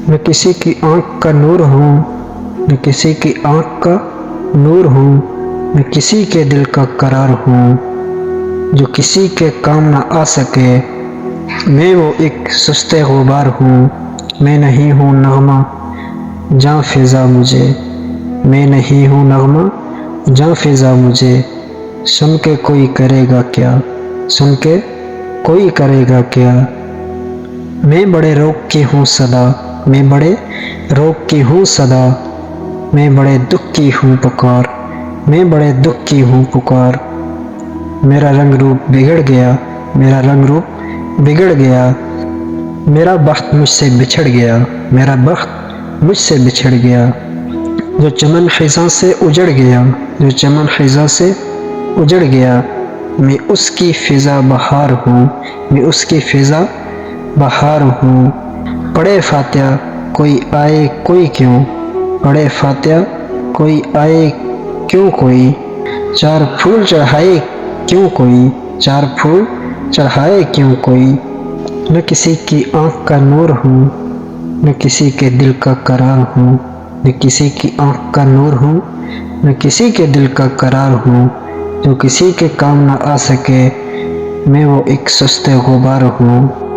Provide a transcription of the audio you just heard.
मैं किसी की आँख का नूर हूँ, मैं किसी की आँख का नूर हूँ, मैं किसी के दिल का करार हूँ, जो किसी के काम ना आ सके। मैं वो एक सुस्ते गुबार हूँ, मैं नहीं हूँ नगमा जाँ फिज़ा मुझे, मैं नहीं हूँ नगमा जाँ फिज़ा मुझे। सुन के कोई करेगा क्या, सुन के कोई करेगा क्या। मैं बड़े रोग की हूँ सदा, मैं बड़े रोग की हूँ सदा, मैं बड़े दुख की हूँ पुकार, मैं बड़े दुख की हूँ पुकार। मेरा रंग रूप बिगड़ गया, मेरा रंग रूप बिगड़ गया, मेरा बख्त मुझसे बिछड़ गया, मेरा बख्त मुझसे बिछड़ गया। जो चमन ख़िज़ा से उजड़ गया, जो चमन ख़िज़ा से उजड़ गया, मैं उसकी फ़िज़ा बहार हूँ, मैं उसकी फ़िज़ा बहार हूँ। पढ़े फातिहा कोई आए कोई क्यों, पढ़े फातिहा कोई आए क्यों कोई, चार फूल चढ़ाए क्यों कोई, चार फूल चढ़ाए क्यों कोई। मैं किसी की आँख का नूर हूँ, मैं किसी के दिल का करार हूँ, मैं किसी की आँख का नूर हूँ, मैं किसी के दिल का करार हूँ, जो किसी के काम ना आ सके। मैं वो एक सुस्ते गुबार हूँ।